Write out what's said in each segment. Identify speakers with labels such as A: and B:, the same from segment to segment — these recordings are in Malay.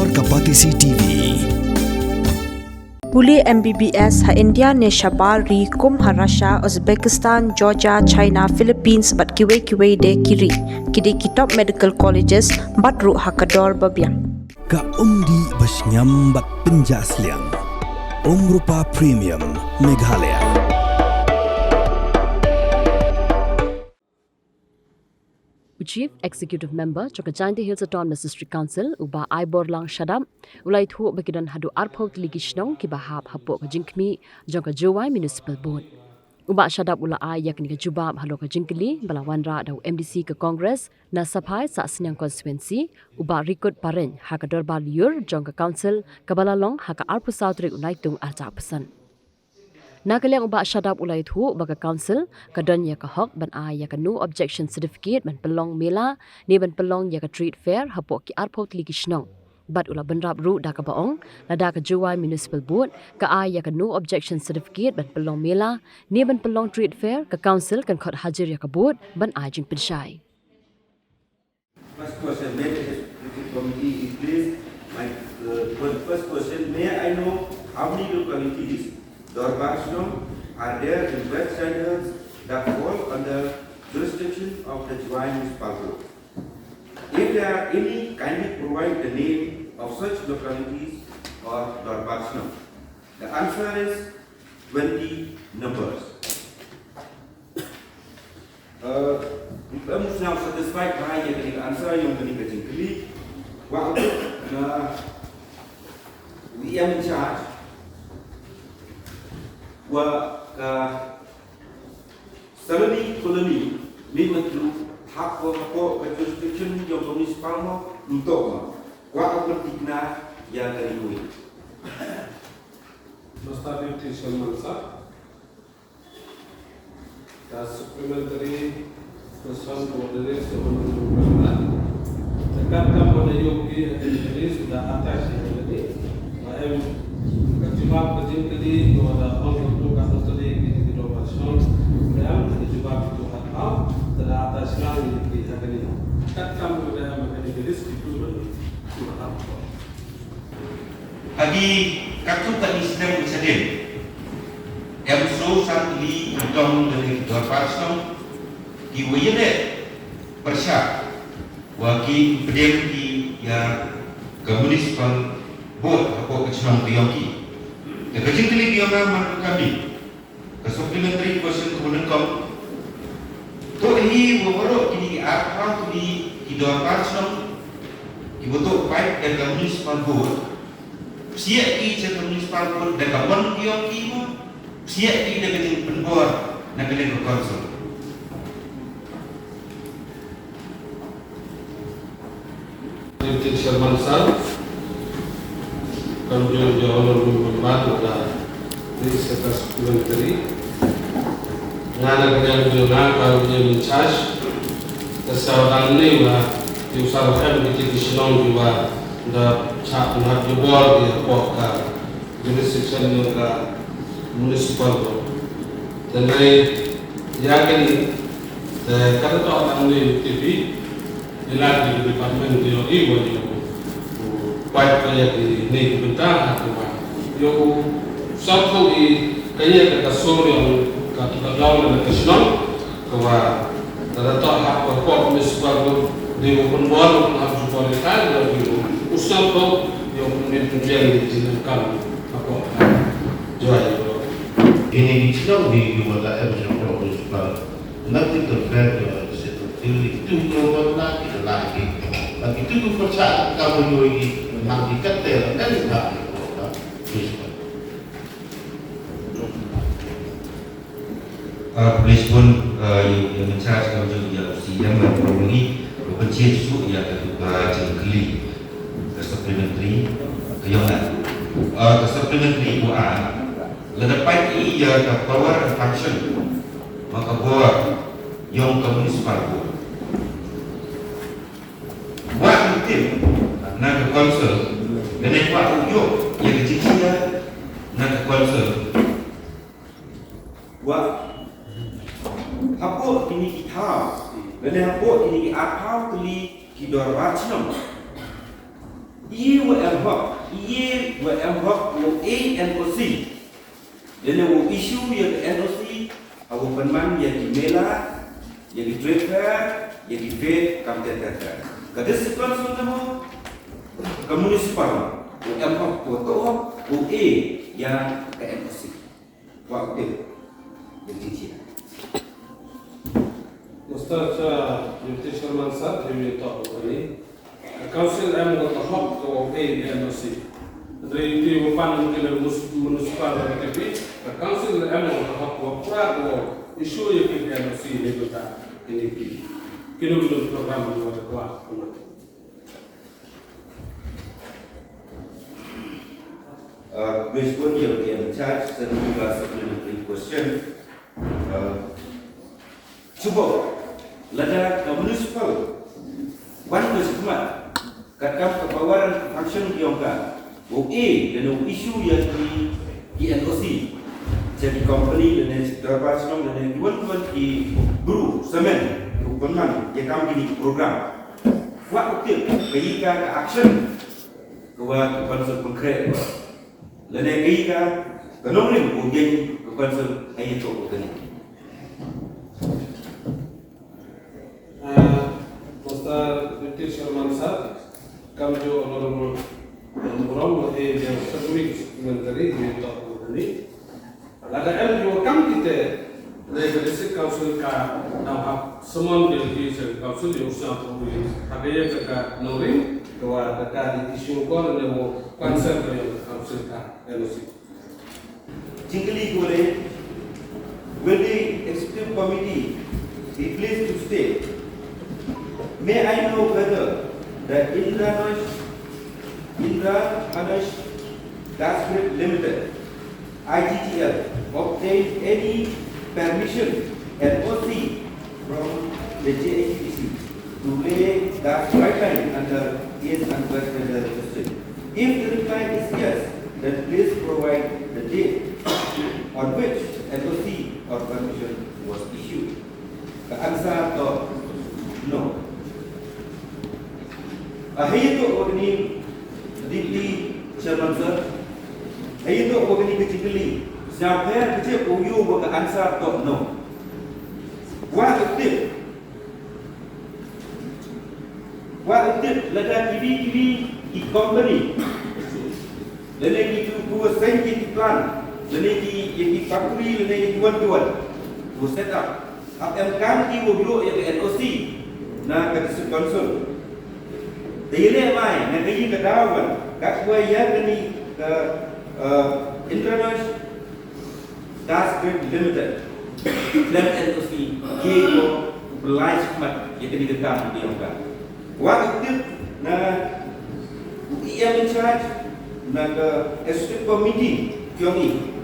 A: Dor Kapatisi TV.
B: Puli MBBS ha India ne Shabal ri kum ha Russia, Uzbekistan, Georgia, China, Philippines bat kiwe de kiri. Kidi kitop medical colleges bat ru ha kador babiang.
A: Ka umdi basnyam bat penjasliang. Rupa Premium Meghalaya.
C: Chief Executive Member Chokajandi Hills Autonomous District Council uba Aibor Lang Shadam ulai thu bakidan hadu arphaut ligishnong ki bahap hapo ka jinkmi jongka jowai municipal board uba Shadab ula ay yakni ka jubab halo ka jinkli balawan ra daw MDC ka Congress na saphai sa sinyang constituency uba record paren hakador baliur jongka council kabalalong haka arpu sautri unai tung arja pesan Nakalang uba Shadab ulai thu baga council kadon ya ka hok ban ya ka no objection certificate ban Pynlong Mela ni ban Pynlong ya ka treat fair hapo ki arpot ligishnong bat ula banrap ru da ka baong Lada ka Jowai municipal board ka ya ka no objection certificate ban Pynlong Mela ni ban Pynlong treat fair ka council kan Khot Hajir ya ka board ban jing pinshai
D: First question, may the committee is please my first question, may I know how many localities Dorbarsno are there in West Channels that fall under jurisdiction of the Jhadc municipal board? If there are any, kindly provide the name of such localities or Dorbarsno. The answer is 20 numbers. Kita mesti now satisfied by the answer yang tadi kecil. Waktu we are in charge. Suddenly, colony, we went through half of the jurisdiction of the municipal untuk what of the yang dari kue.
E: Nostalgic teacher Mansa. The supplementary question for the rest of the Jakarta pada yogi ini sudah atas ini. Saya kejumpa kejim tadi bahwa orang itu kan tadi di Dorbarsno dan kejumpa itu apa dan atas lagi di hari ini. Kata muda mengenai jenis itu apa?
D: Agi kartu tadi sedang bersedia. Yang so santri utang dari Dorbarsno di wajah persyak waki pedenti yang municipal board apa kecil tiongki. The kecil kali dia orang kami. The supplementary question kemudian kau. To ini baru kini apa tu di Dorbarsno dibutuh baik dari municipal board. Siap di cakap municipal board dan kawan tiongki mu. Siap di dengan penbuat nak kena council.
E: Teacher Mansa. Kalau dia jauh lebih berbantu dah di sekitar supplementary. Nana kerja dia kalau dia mencas, kesalahan ni lah diusahakan di Pynlong juga dah cak nak jebol dia pokok jurisdiction yang municipal tu. Dan yakin kalau tu orang ni TV, dia di department dia ibu dia. Baik kaya di ni bentar atau yo satu di kaya kata sore yang kata lawan dan kesenang kawa tada tak apa kok municipal di open ball harus kualitas dan usah tu yang menunjang di jenengkan apa jual
F: ini Islam di wilayah municipal nanti terkait itu global lagi lagi itu percaya kamu yogi nanti kata dan tidak
D: Polis pun yang mencari kalau yang siang memperoleh pencet su yang kedua jengkeli supplementary kayongan supplementary buat ledapat ia ke power function maka buat yang municipal buat tim nak ke council dan buat ujuk yang kecil nak ke council buat apa ini kita dan apa ini apa tuli ki Dorbarsno Ia wa A and O C. Jadi wo isu yang NOC, awo penman yang di Mela, yang di Tracker, yang di Vet, Kamteter. Kada sekolah semua ke municipal, wo A yang ke NOC. Waktu yang cincin.
E: Mustard Deputy Chairman Sir, he will talk about it. Council M got the hot to A and NOC. The UP Pan Municipal Committee, the Council M got the hot to a issue you can NOC legal in AP. Kilometer program was the class.
D: Based on your charge, supplementary question. Cuba, Lada municipal, one municipal. Kadang kebawaran function diongkar, A dan isu yang di NOC, jadi company dan sektor pasang dan tuan-tuan di guru semen, tuan-tuan yang kami di program, waktu kita ke action, kewa konsep konkret, dan kita kenongling ujian konsep ayat itu kini.
E: Mr. Deputy Chairman Sir. Come to honorable Murong, a supplementary, we talk about it. Lada M, you come to the district council car, now have someone will be the council, you shall probably have a knowing to the card issue call and the concern of the council car, NOC.
D: Jingli Gole, will the executive committee be pleased to state? May I know whether the Indra Hanash Gas Grid Limited (IGGL) obtained any permission NOC from the JHPC to lay gas pipeline under East and West Federal District. If the reply is yes, then please provide the date on which NOC or permission was issued. The answer is no. Ahito ogni Deputy Chairman Sir, ahito ogni kecikli. Sampai kecil uyu buka answer to no. What aktif lada TV i company. Lada itu dua senti plan. Lada di factory lada di tuan. Go set up. Apa kan ki uyu yang NOC na kasi sponsor. Dili mai na kayi kadawan kat kuai ya kini ke International Gas Grid Limited dan NOC yaitu belai mat yang kini dekam di angka. Waktu na ia mencari na ke executive committee kiongi.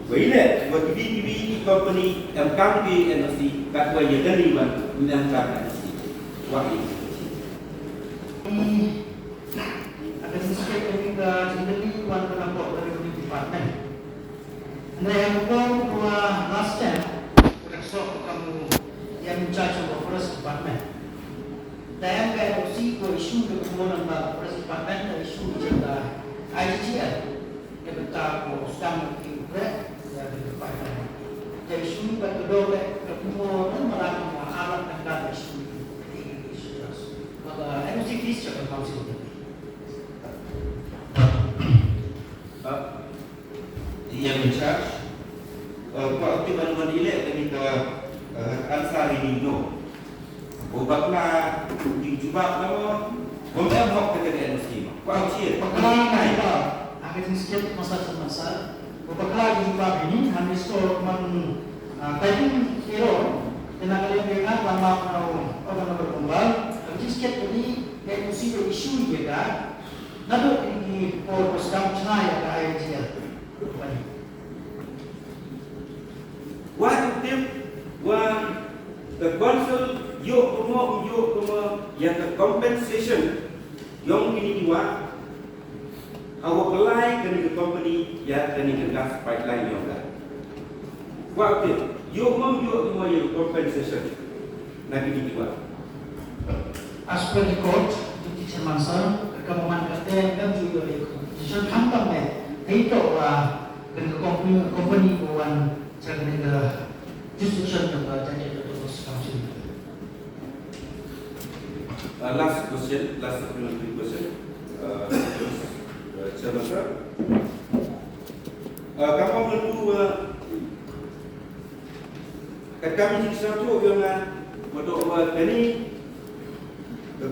D: Wile buat TV company yang kami NOC kat kuai ya kini man menangkap NOC. Waktu
G: ada sikit lagi ke jadi tuan penampok dari departmen. Anda yang bukan dua last time, besok kamu yang mencari sama forest department. Dan kalau si ko isu kemudian bagi forest department dan isu jaga IGGL, yang betul ko sedang diurai dari departmen. Jadi isu betul kemudian malam alat dan data isu. NOC please check the council.
D: Yang mencari waktu bantuan ilek kami ke ansar ini no. Ubahlah dijubah nama Gomel hok kepada NOC. Kau Hajir.
G: Bakal kita akan sikit masa. Bakal dijubah ini kami store typing error. Kena kalian dengar lama orang berkembang. Sikit ini yang mesti isu juga, nado ini fokus kamu cahaya ke IGGL.
D: What if the council yuk yang ke compensation yang ini dua, awak pelai kena ke company ya kena ke gas pipeline yang dah. What if yuk yang compensation nanti ini dua.
G: As per the court, Deputy Chairman Sir, kemudian kata itu company bukan saya kena jurisdiction juga jadi terus council.
H: Last question, last supplementary question. Chairman sir, kamu menurut kami di satu yang untuk ini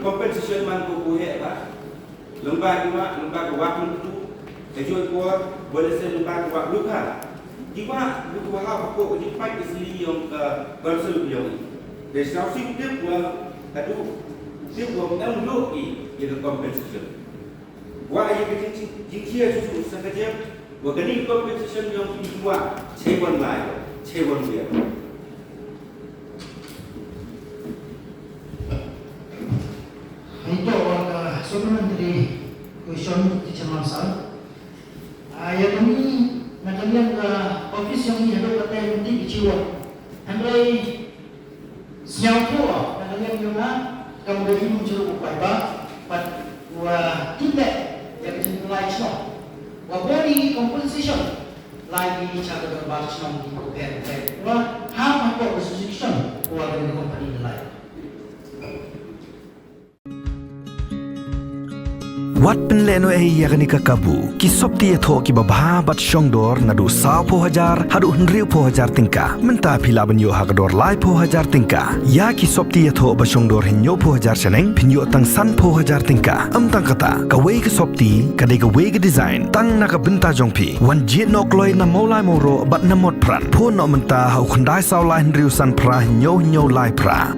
H: compensation man buat lah. Lembaga waktu itu Ejoi kuat boleh saya lembaga waktu luka. Jika luka apa kok jadi fight isli yang berselu yang ini. Dari sini dia buat aduh dia buat yang lu ini compensation. Wah yang kecil jingkia susu sahaja. Wah ini compensation yang dibuat cewek lain, cewek dia.
G: Itu orang supplementary question di Cemangsa. Yang ini macam yang office yang ini ada kata yang penting dijiwa. Andai siapa macam yang juga kamu dari muncul upaya wah tidak yang dimulai semua. Wah body compensation lagi cara berbalas semua di compare. Wah apa restriction wah dari company lain.
A: Wat penleno yakni kakabu ki sopti etho ki babha bat shongdor nadu 10,000 hadu 100,000 tingka menta phila banyo hagador lai 10,000 tingka ya ki sopti etho ba shongdor hinyo 10,000 seneng pinyo tang san 10,000 tingka amtang kata kawei ki sopti kadai kawei ki design tang na ka benta jongpi wan jet nok loi na molai moro bat na mod pran pho no menta hau khandai saw lai riusan pra hinyo lai pra